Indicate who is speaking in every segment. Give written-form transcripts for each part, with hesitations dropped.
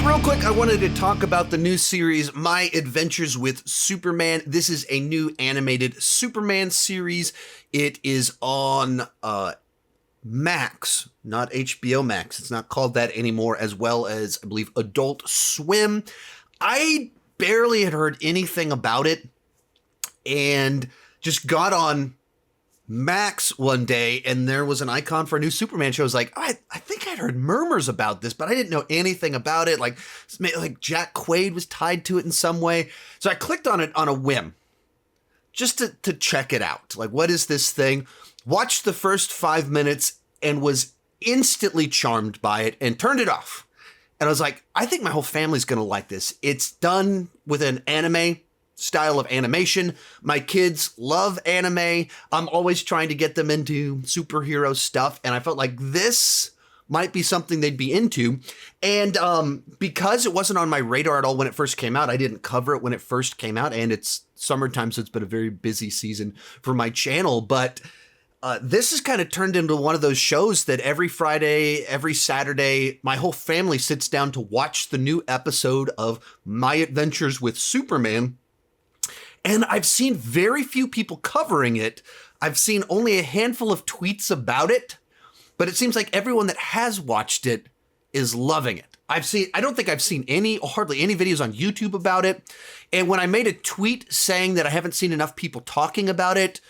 Speaker 1: Real quick, I wanted to talk about the new series, My Adventures with Superman. This is a new animated Superman series. It is on Max, not HBO Max. It's not called that anymore, as well as, I believe, Adult Swim. I barely had heard anything about it and just got on Max one day, and there was an icon for a new Superman show. I was like, I think I'd heard murmurs about this, but I didn't know anything about it. Like Jack Quaid was tied to it in some way. So I clicked on it on a whim just to check it out. Like, what is this thing? Watched the first 5 minutes and was instantly charmed by it and turned it off. And I was like, I think my whole family's going to like this. It's done with an anime style of animation. My kids love anime. I'm always trying to get them into superhero stuff, and I felt like this might be something they'd be into. And because it wasn't on my radar at all when it first came out, I didn't cover it when it first came out, and it's summertime, so it's been a very busy season for my channel. But this has kind of turned into one of those shows that every Friday, every Saturday, my whole family sits down to watch the new episode of My Adventures with Superman. And I've seen very few people covering it. I've seen only a handful of tweets about it, but it seems like everyone that has watched it is loving it. I don't think I've seen hardly any videos on YouTube about it. And when I made a tweet saying that I haven't seen enough people talking about it,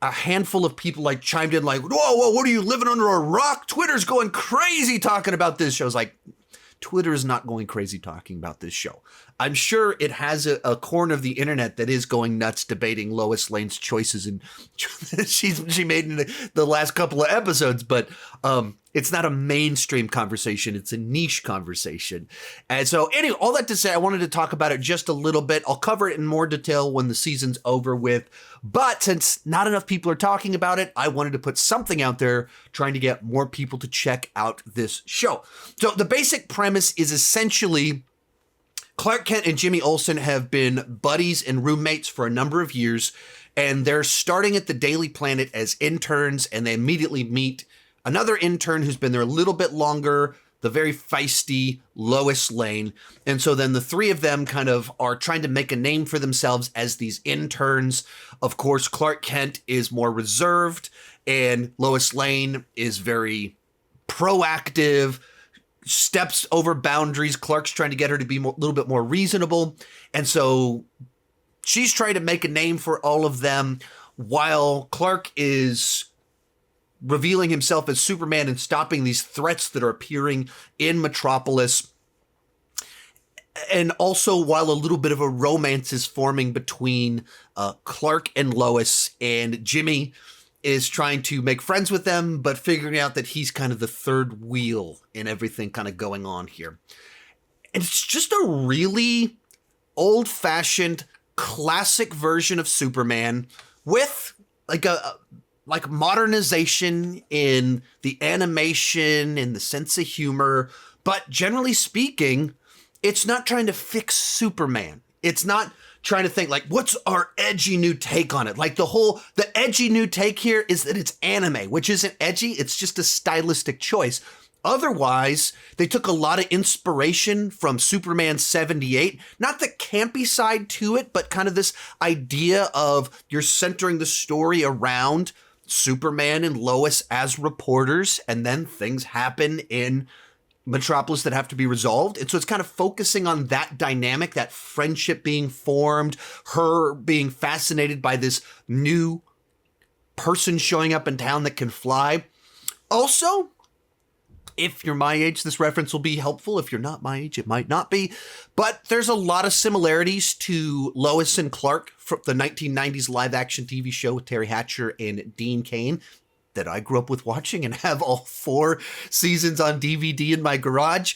Speaker 1: a handful of people like chimed in like, whoa, what are you, living under a rock? Twitter's going crazy talking about this show. I was like, Twitter is not going crazy talking about this show. I'm sure it has a corner of the internet that is going nuts debating Lois Lane's choices and she made in the last couple of episodes, but it's not a mainstream conversation. It's a niche conversation. And so anyway, all that to say, I wanted to talk about it just a little bit. I'll cover it in more detail when the season's over with. But since not enough people are talking about it, I wanted to put something out there trying to get more people to check out this show. So the basic premise is essentially Clark Kent and Jimmy Olsen have been buddies and roommates for a number of years, and they're starting at the Daily Planet as interns, and they immediately meet another intern who's been there a little bit longer, the very feisty Lois Lane. And so then the three of them kind of are trying to make a name for themselves as these interns. Of course, Clark Kent is more reserved, and Lois Lane is very proactive, steps over boundaries. Clark's trying to get her to be a little bit more reasonable. And so she's trying to make a name for all of them while Clark is revealing himself as Superman and stopping these threats that are appearing in Metropolis. And also while a little bit of a romance is forming between Clark and Lois, and Jimmy is trying to make friends with them, but figuring out that he's kind of the third wheel in everything kind of going on here. And it's just a really old-fashioned, classic version of Superman with like modernization in the animation and the sense of humor. But generally speaking, it's not trying to fix Superman. It's not trying to think like, what's our edgy new take on it? Like the edgy new take here is that it's anime, which isn't edgy. It's just a stylistic choice. Otherwise, they took a lot of inspiration from Superman 78, not the campy side to it, but kind of this idea of you're centering the story around Superman and Lois as reporters, and then things happen in Metropolis that have to be resolved. And so it's kind of focusing on that dynamic, that friendship being formed, her being fascinated by this new person showing up in town that can fly. Also, if you're my age, this reference will be helpful. If you're not my age, it might not be. But there's a lot of similarities to Lois and Clark from the 1990s live-action TV show with Terry Hatcher and Dean Cain that I grew up with watching and have all 4 seasons on DVD in my garage.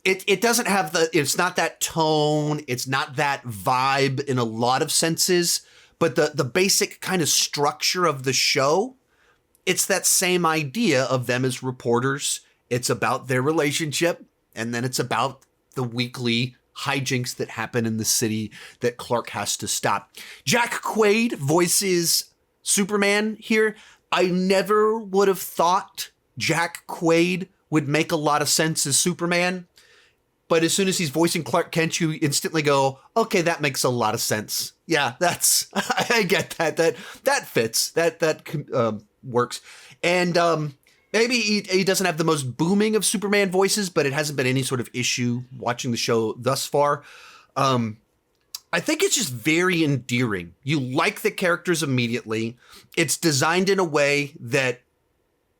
Speaker 1: It doesn't have it's not that tone. It's not that vibe in a lot of senses. But the basic kind of structure of the show, it's that same idea of them as reporters. It's about their relationship, and then it's about the weekly hijinks that happen in the city that Clark has to stop. Jack Quaid voices Superman here. I never would have thought Jack Quaid would make a lot of sense as Superman. but as soon as he's voicing Clark Kent, you instantly go, okay, that makes a lot of sense. Yeah, that's, I get that. That fits. That works. And maybe he doesn't have the most booming of Superman voices, but it hasn't been any sort of issue watching the show thus far. I think it's just very endearing. You like the characters immediately. It's designed in a way that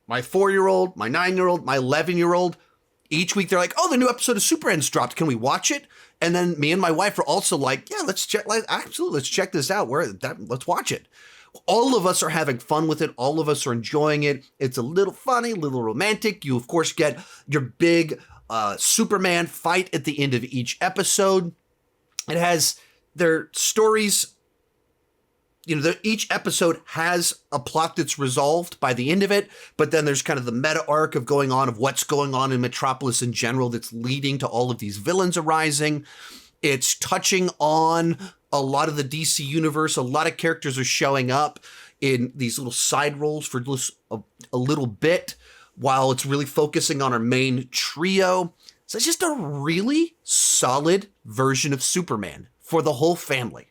Speaker 1: my 4-year-old, my 9-year-old, my 11-year-old, each week they're like, oh, the new episode of Superman's dropped. Can we watch it? And then me and my wife are also like, yeah, let's check. Absolutely, let's check this out. Let's watch it. All of us are having fun with it. All of us are enjoying it. It's a little funny, a little romantic. You, of course, get your big Superman fight at the end of each episode. It has their stories. Each episode has a plot that's resolved by the end of it, but then there's kind of the meta arc of going on of what's going on in Metropolis in general that's leading to all of these villains arising. It's touching on a lot of the DC universe. A lot of characters are showing up in these little side roles for just a little bit while it's really focusing on our main trio. So it's just a really solid version of Superman for the whole family.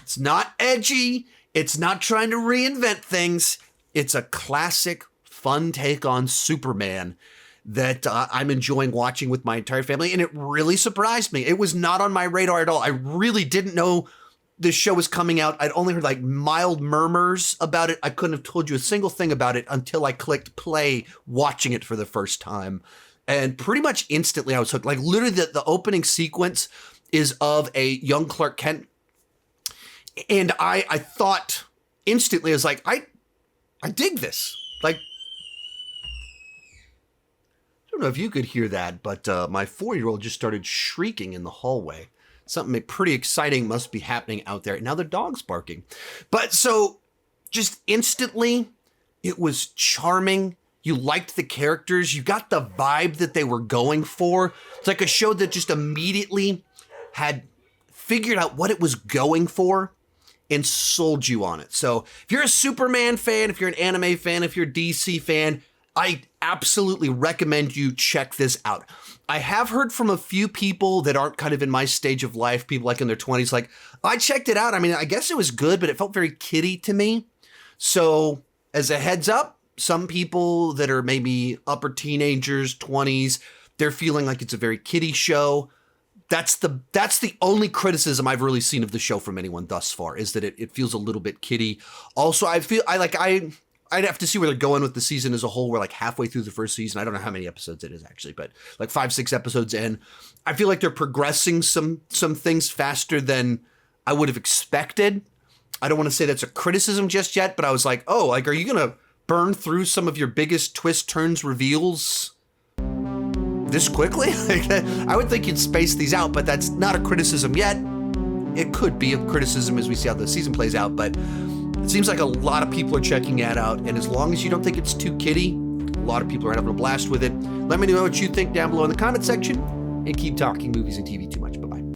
Speaker 1: It's not edgy. It's not trying to reinvent things. It's a classic, fun take on Superman that I'm enjoying watching with my entire family. And it really surprised me. It was not on my radar at all. I really didn't know this show was coming out. I'd only heard like mild murmurs about it. I couldn't have told you a single thing about it until I clicked play watching it for the first time. And pretty much instantly I was hooked. Like literally the opening sequence is of a young Clark Kent. And I thought instantly, I was like, I dig this. Like, I don't know if you could hear that, but my 4-year-old just started shrieking in the hallway. Something pretty exciting must be happening out there. Now the dog's barking. But so just instantly, it was charming. You liked the characters. You got the vibe that they were going for. It's like a show that just immediately had figured out what it was going for and sold you on it. So if you're a Superman fan, if you're an anime fan, if you're a DC fan, I absolutely recommend you check this out. I have heard from a few people that aren't kind of in my stage of life, people like in their 20s, like, I checked it out. I mean, I guess it was good, but it felt very kiddie to me. So as a heads up, some people that are maybe upper teenagers, 20s, they're feeling like it's a very kiddie show. That's the only criticism I've really seen of the show from anyone thus far, is that it feels a little bit kiddie. Also, I'd have to see where they're going with the season as a whole. We're like halfway through the first season. I don't know how many episodes it is actually, but like 5-6 episodes in. I feel like they're progressing some things faster than I would have expected. I don't want to say that's a criticism just yet, but I was like, oh, like, are you going to burn through some of your biggest twists, turns, reveals this quickly? I would think you'd space these out, but that's not a criticism yet. It could be a criticism as we see how the season plays out, but it seems like a lot of people are checking it out, and as long as you don't think it's too kiddie, a lot of people are having a blast with it. Let me know what you think down below in the comment section, and keep talking movies and TV to my